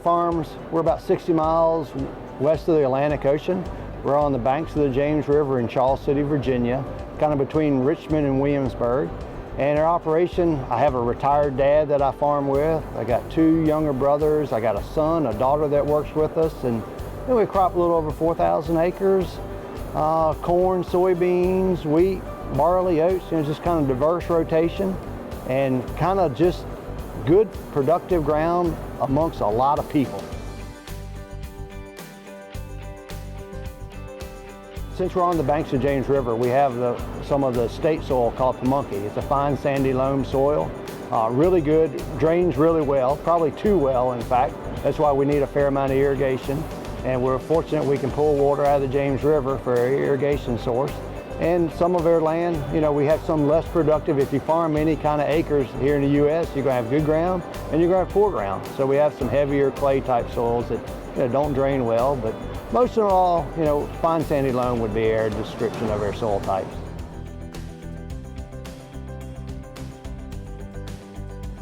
farms, we're about 60 miles west of the Atlantic Ocean. We're on the banks of the James River in Charles City, Virginia, kind of between Richmond and Williamsburg. And our operation, I have a retired dad that I farm with. I got 2 younger brothers. I got a son, a daughter that works with us. And we crop a little over 4,000 acres. Corn, soybeans, wheat, barley, oats, just kind of diverse rotation and kind of just good productive ground amongst a lot of people. Since we're on the banks of James River, we have some of the state soil called Pamunkey. It's a fine sandy loam soil, really good, drains really well, probably too well in fact. That's why we need a fair amount of irrigation. And we're fortunate we can pull water out of the James River for our irrigation source. And some of our land, we have some less productive. If you farm any kind of acres here in the U.S., you're going to have good ground and you're going to have poor ground. So we have some heavier clay type soils that don't drain well, but most of all, fine sandy loam would be our description of our soil types.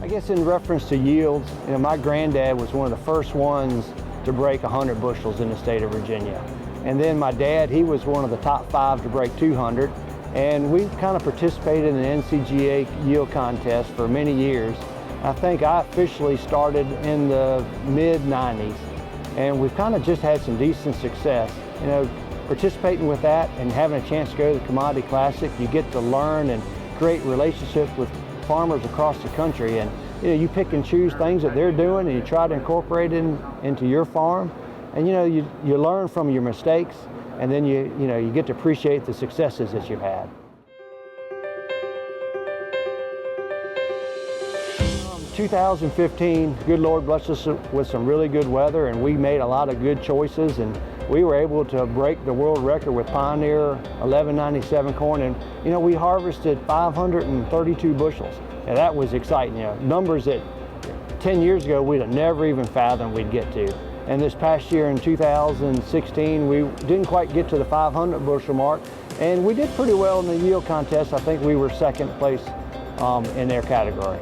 I guess in reference to yields, my granddad was one of the first ones to break 100 bushels in the state of Virginia. And then my dad, he was one of the top 5 to break 200. And we kind of participated in the NCGA yield contest for many years. I think I officially started in the mid-90s. And we've kind of just had some decent success. Participating with that and having a chance to go to the Commodity Classic, you get to learn and create relationships with farmers across the country. And you pick and choose things that they're doing and you try to incorporate it into your farm. And you learn from your mistakes, and then you get to appreciate the successes that you've had. 2015, good Lord blessed us with some really good weather, and we made a lot of good choices, and we were able to break the world record with Pioneer 1197 corn, and we harvested 532 bushels, and that was exciting. Numbers that 10 years ago we'd have never even fathomed we'd get to. And this past year in 2016, we didn't quite get to the 500 bushel mark, and we did pretty well in the yield contest. I think we were second place in their category.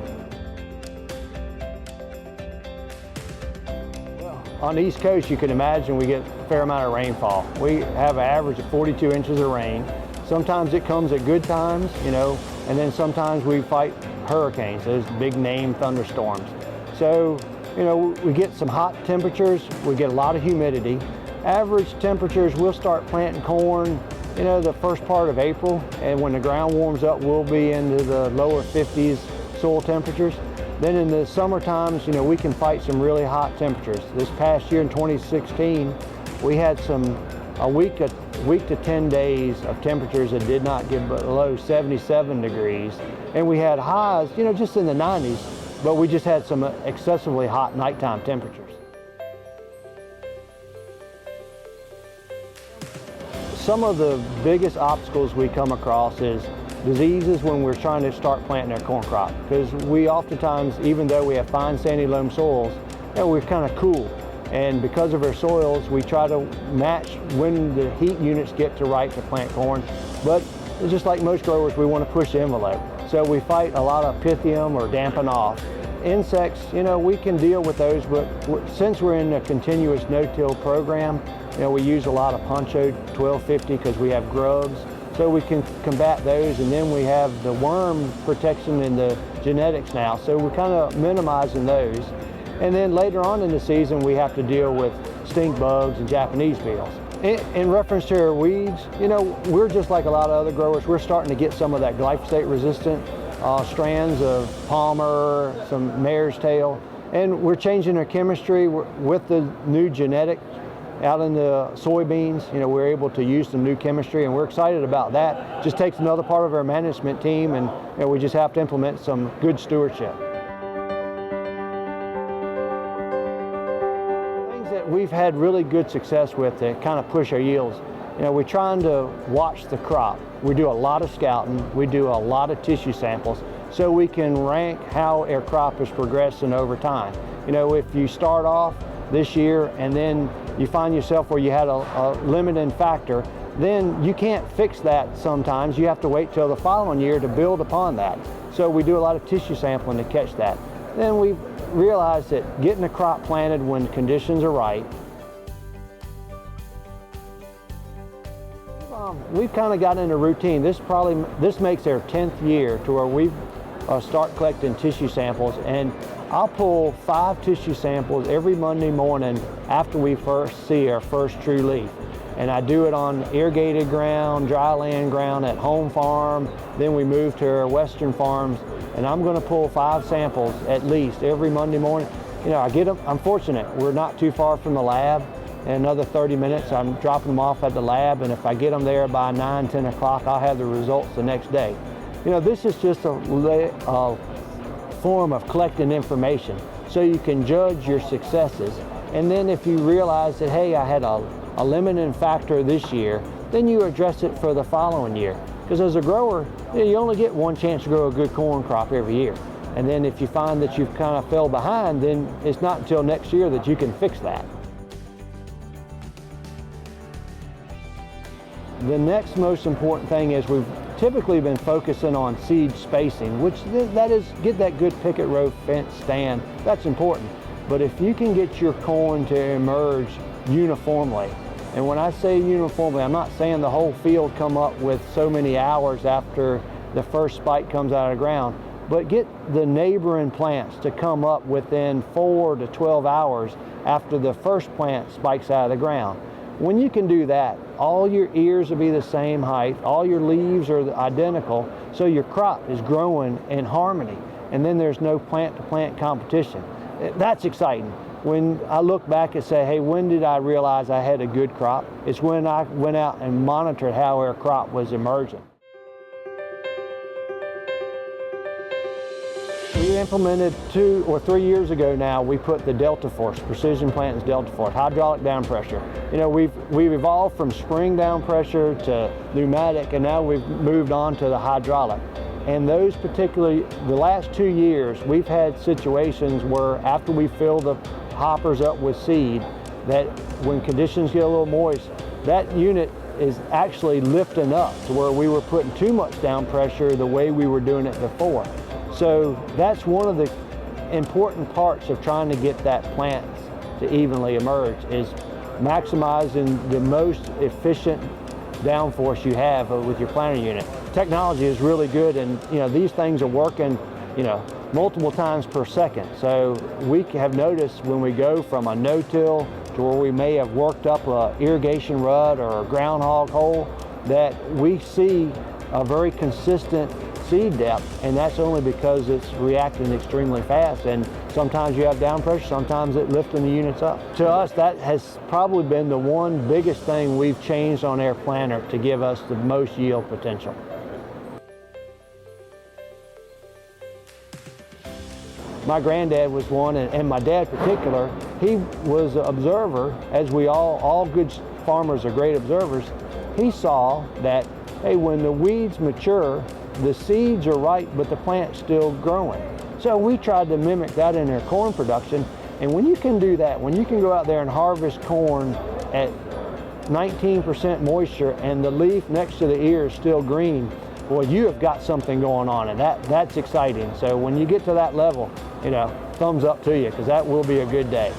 On the East Coast, you can imagine we get a fair amount of rainfall. We have an average of 42 inches of rain. Sometimes it comes at good times, and then sometimes we fight hurricanes, those big name thunderstorms. So, we get some hot temperatures, we get a lot of humidity. Average temperatures, we'll start planting corn, the first part of April, and when the ground warms up, we'll be into the lower 50s soil temperatures. Then in the summer times, we can fight some really hot temperatures. This past year in 2016, we had a week to 10 days of temperatures that did not get below 77 degrees. And we had highs, just in the 90s, but we just had some excessively hot nighttime temperatures. Some of the biggest obstacles we come across is diseases when we're trying to start planting our corn crop, because we oftentimes, even though we have fine sandy loam soils, we're kind of cool. And because of our soils, we try to match when the heat units get to right to plant corn. But just like most growers, we want to push the envelope. So we fight a lot of Pythium or dampen off. Insects, we can deal with those, but since we're in a continuous no-till program, we use a lot of Poncho 1250 because we have grubs. So we can combat those, and then we have the worm protection in the genetics now. So we're kind of minimizing those. And then later on in the season, we have to deal with stink bugs and Japanese beetles. In reference to our weeds, we're just like a lot of other growers. We're starting to get some of that glyphosate resistant strands of palmer, some mare's tail, and we're changing our chemistry with the new genetic out in the soybeans. We're able to use some new chemistry, and we're excited about that. Just takes another part of our management team, and we just have to implement some good stewardship. Things that we've had really good success with to kind of push our yields. We're trying to watch the crop. We do a lot of scouting. We do a lot of tissue samples so we can rank how our crop is progressing over time. If you start off this year and then you find yourself where you had a limiting factor, then you can't fix that sometimes. You have to wait till the following year to build upon that. So we do a lot of tissue sampling to catch that. Then we realized that getting the crop planted when conditions are right, we've kind of got in a routine. This makes our 10th year to where we start collecting tissue samples, and I'll pull 5 tissue samples every Monday morning after we first see our first true leaf. And I do it on irrigated ground, dry land ground at home farm. Then we move to our western farms, and I'm going to pull 5 samples at least every Monday morning. You know, I get them. I'm fortunate. We're not too far from the lab. In another 30 minutes, I'm dropping them off at the lab, and if I get them there by 9, 10 o'clock, I'll have the results the next day. You know, this is just a form of collecting information so you can judge your successes. And then if you realize that, hey, I had a limiting factor this year, then you address it for the following year. Because as a grower, you only get one chance to grow a good corn crop every year. And then if you find that you've kind of fell behind, then it's not until next year that you can fix that. The next most important thing is we've typically been focusing on seed spacing, which that is, get that good picket row fence stand. That's important. But if you can get your corn to emerge uniformly, and when I say uniformly, I'm not saying the whole field come up with so many hours after the first spike comes out of the ground, but get the neighboring plants to come up within 4 to 12 hours after the first plant spikes out of the ground. When you can do that, all your ears will be the same height, all your leaves are identical, so your crop is growing in harmony, and then there's no plant-to-plant competition. That's exciting. When I look back and say, hey, when did I realize I had a good crop? It's when I went out and monitored how our crop was emerging. We implemented 2 or 3 years ago now, we put the Delta Force, Precision Plantings Delta Force, hydraulic down pressure. You know, we've evolved from spring down pressure to pneumatic, and now we've moved on to the hydraulic. And those particularly, the last 2 years, we've had situations where after we fill the hoppers up with seed, that when conditions get a little moist, that unit is actually lifting up to where we were putting too much down pressure the way we were doing it before. So that's one of the important parts of trying to get that plant to evenly emerge, is maximizing the most efficient downforce you have with your planter unit. Technology is really good, and you know, these things are working, you know, multiple times per second. So we have noticed when we go from a no-till to where we may have worked up an irrigation rut or a groundhog hole, that we see a very consistent seed depth, and that's only because it's reacting extremely fast, and sometimes you have down pressure, sometimes it lifting the units up. To us, that has probably been the one biggest thing we've changed on our planter to give us the most yield potential. My granddad was one, and my dad in particular, he was an observer, as we all good farmers are great observers. He saw that, hey, when the weeds mature, the seeds are right, but the plant's still growing. So we tried to mimic that in our corn production, and when you can do that, when you can go out there and harvest corn at 19% moisture and the leaf next to the ear is still green, well, you have got something going on, and that's exciting. So when you get to that level, you know, thumbs up to you, because that will be a good day.